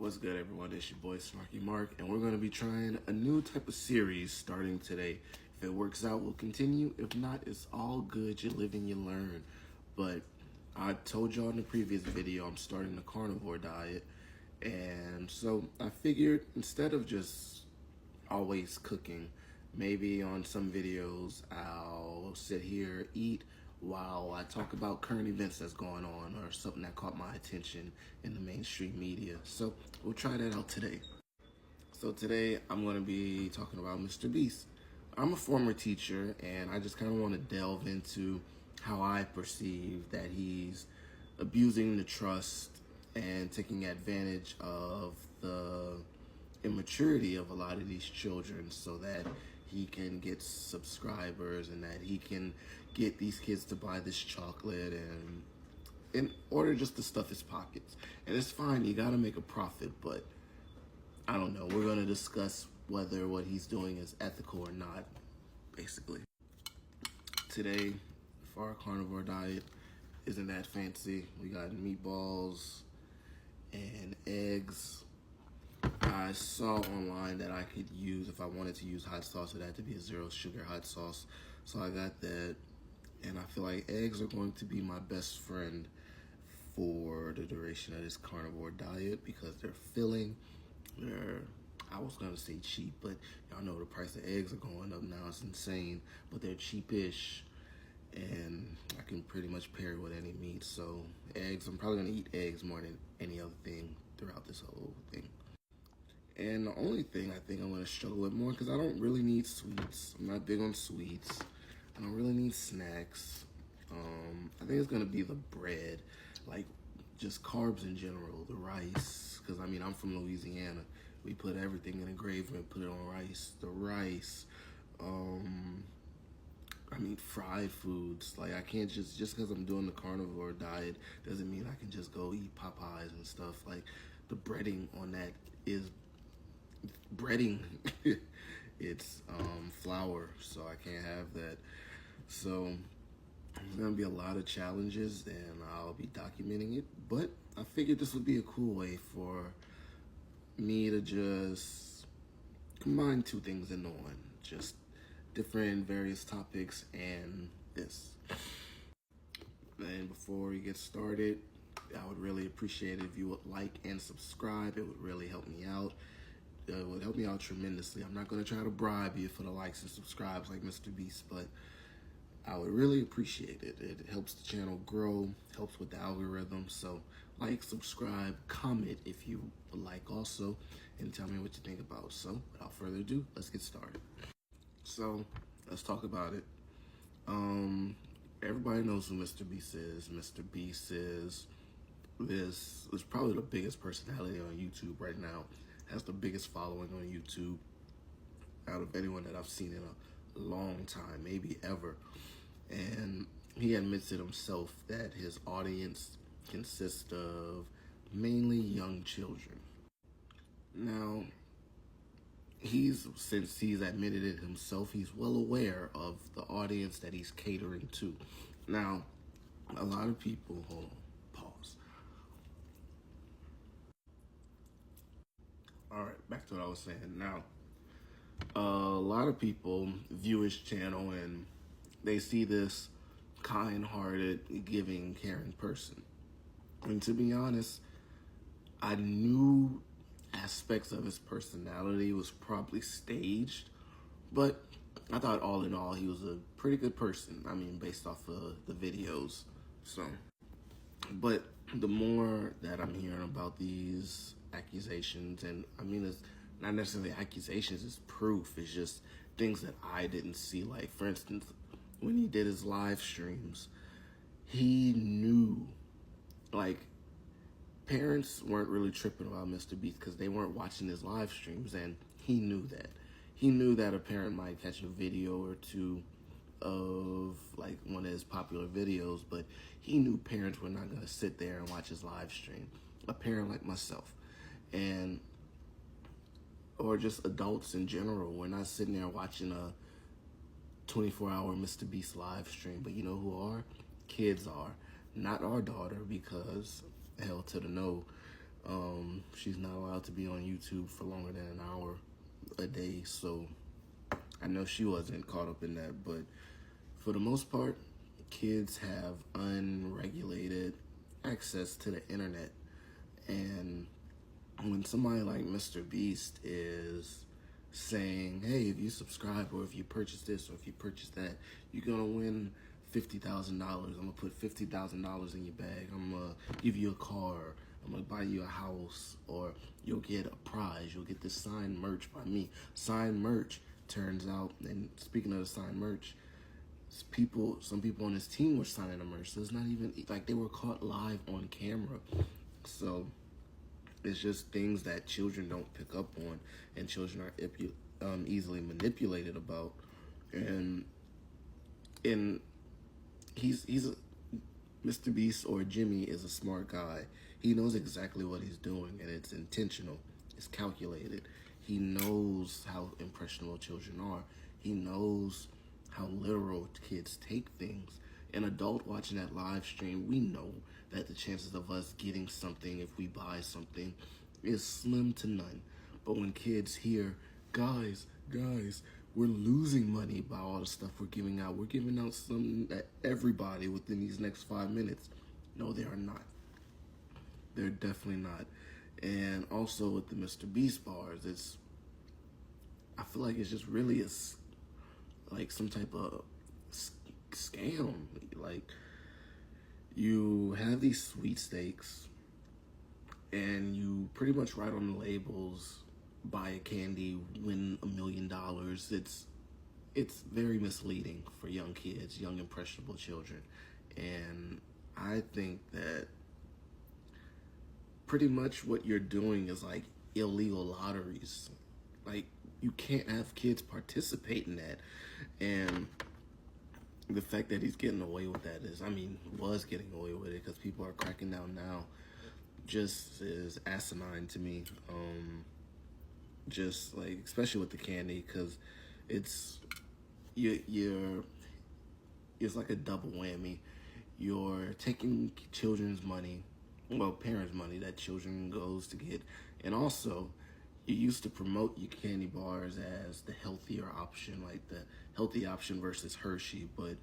What's good, everyone? It's your boy Snarky Mark, and we're going to be trying a new type of series starting today. If it works out, we'll continue. If not, it's all good. You live and you learn. But I told y'all in the previous video, I'm starting the carnivore diet. And so I figured instead of just always cooking, maybe on some videos I'll sit here, eat, while I talk about current events that's going on or something that caught my attention in the mainstream media. So we'll try that out today. So today I'm going to be talking about Mr. Beast. I'm a former teacher, and I just kind of want to delve into how I perceive that he's abusing the trust and taking advantage of the immaturity of a lot of these children so that he can get subscribers and that he can get these kids to buy this chocolate and in order just to stuff his pockets. And it's fine, you gotta make a profit, but I don't know. We're gonna discuss whether what he's doing is ethical or not, basically. Today, for our carnivore diet, isn't that fancy. We got meatballs and eggs. I saw online that I could use, if I wanted to use hot sauce, it had to be a 0 sugar hot sauce. So I got that, and I feel like eggs are going to be my best friend for the duration of this carnivore diet because they're filling. I was gonna say cheap, but y'all know the price of eggs are going up now. It's insane, but they're cheapish, and I can pretty much pair it with any meat. So eggs, I'm probably gonna eat eggs more than any other thing throughout this whole thing. And the only thing I think I'm gonna struggle with more, because I don't really need sweets. I'm not big on sweets. I don't really need snacks. I think it's gonna be the bread, like just carbs in general, the rice, because I mean, I'm from Louisiana. We put everything in a gravy and put it on rice. The rice, I mean, fried foods. Like, I can't just because I'm doing the carnivore diet doesn't mean I can just go eat Popeyes and stuff. Like, the breading on that is breading. It's flour, so I can't have that. So there's gonna be a lot of challenges, and I'll be documenting it. But I figured this would be a cool way for me to just combine two things into one, just different various topics and this. And before we get started, I would really appreciate it if you would like and subscribe. It would really help me out. It would help me out tremendously. I'm not going to try to bribe you for the likes and subscribes like Mr. Beast, but I would really appreciate it. It helps the channel grow, helps with the algorithm. So like, subscribe, comment if you would like also, and tell me what you think about. So without further ado, let's get started. So let's talk about it. Everybody knows who Mr. Beast is. Mr. Beast is probably the biggest personality on YouTube right now. Has the biggest following on YouTube out of anyone that I've seen in a long time, maybe ever. And he admits it himself that his audience consists of mainly young children. Now, since he's admitted it himself, he's well aware of the audience that he's catering to. Now, a lot of people, hold on, pause. All right, back to what I was saying. Now, a lot of people view his channel and they see this kind-hearted, giving, caring person. And to be honest, I knew aspects of his personality was probably staged, but I thought all in all he was a pretty good person. I mean, based off of the videos. So, but the more that I'm hearing about these accusations, and I mean, it's not necessarily accusations, it's proof. It's just things that I didn't see. Like, for instance, when he did his live streams, he knew, like, parents weren't really tripping about Mr. Beast because they weren't watching his live streams, and he knew that. He knew that a parent might catch a video or two of, like, one of his popular videos, but he knew parents were not going to sit there and watch his live stream. A parent like myself, or just adults in general, we're not sitting there watching a 24-hour Mr. Beast live stream. But you know who are? Kids are. Not our daughter, because hell to the no. She's not allowed to be on YouTube for longer than an hour a day. So I know she wasn't caught up in that, but for the most part, kids have unregulated access to the internet. And when somebody like Mr. Beast is saying, hey, if you subscribe or if you purchase this or if you purchase that, you're going to win $50,000. I'm going to put $50,000 in your bag. I'm going to give you a car. I'm going to buy you a house, or you'll get a prize. You'll get this signed merch by me. Signed merch turns out, and speaking of the signed merch, some people on his team were signing the merch. So it's not even like they were caught live on camera. So it's just things that children don't pick up on, and children are easily manipulated about. And he's Mr. Beast, or Jimmy, is a smart guy. He knows exactly what he's doing, and it's intentional. It's calculated. He knows how impressionable children are. He knows how literal kids take things. An adult watching that live stream, we know that the chances of us getting something if we buy something is slim to none. But when kids hear, guys, we're losing money by all the stuff we're giving out. We're giving out something that everybody within these next 5 minutes. No, they are not. They're definitely not. And also with the Mr. Beast bars, I feel like it's just really like some type of scam. Like, you have these sweepstakes and you pretty much write on the labels, buy a candy, win $1 million. It's very misleading for young kids, young impressionable children. And I think that pretty much what you're doing is like illegal lotteries. Like, you can't have kids participate in that. And the fact that he's getting away with that was getting away with it, because people are cracking down now, just is asinine to me. Just like, especially with the candy, because it's like a double whammy. You're taking children's money, well, parents' money that children goes to get, and also you used to promote your candy bars as the healthier option, like the healthy option versus Hershey, but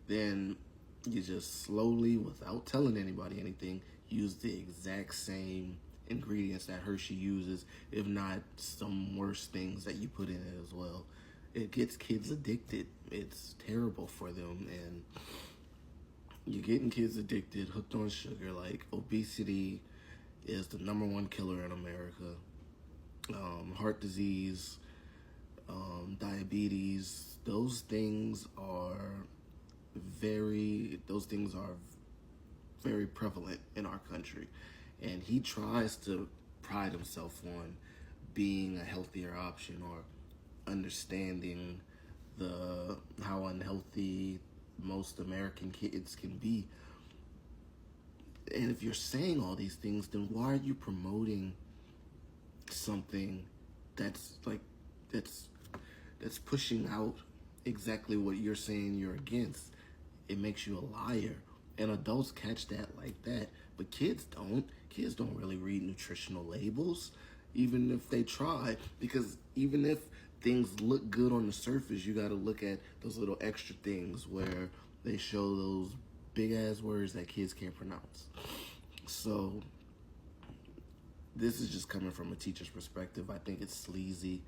then you just slowly, without telling anybody anything, use the exact same ingredients that Hershey uses, if not some worse things that you put in it as well. It gets kids addicted. It's terrible for them, and you're getting kids addicted, hooked on sugar. Like, obesity is the -- killer in America. Heart disease, diabetes, those things are very prevalent in our country. And he tries to pride himself on being a healthier option, or understanding how unhealthy most American kids can be. And if you're saying all these things, then why are you promoting something that's pushing out exactly what you're saying you're against? It makes you a liar. And adults catch that like that, but kids don't. Kids don't really read nutritional labels, even if they try, because even if things look good on the surface, you got to look at those little extra things where they show those big ass words that kids can't pronounce. So this is just coming from a teacher's perspective. I think it's sleazy.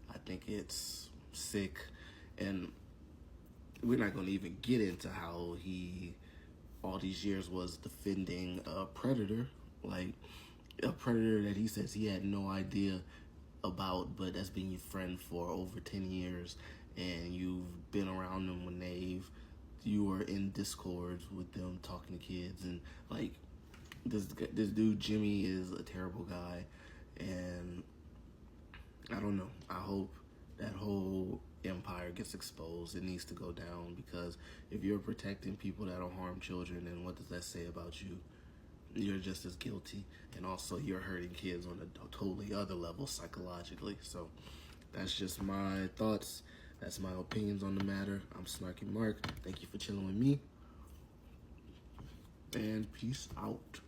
I think it's sick. And we're not going to even get into how he, all these years, was defending a predator. Like, a predator that he says he had no idea about, but that's been your friend for over 10 years. And you've been around them when you were in discords with them talking to kids. And, like, this dude Jimmy is a terrible guy, and I don't know. I hope that whole empire gets exposed. It needs to go down, because if you're protecting people that don't harm children, then what does that say about you? You're just as guilty, and also you're hurting kids on a totally other level psychologically. So that's just my thoughts. That's my opinions on the matter. I'm Snarky Mark. Thank you for chilling with me, and peace out.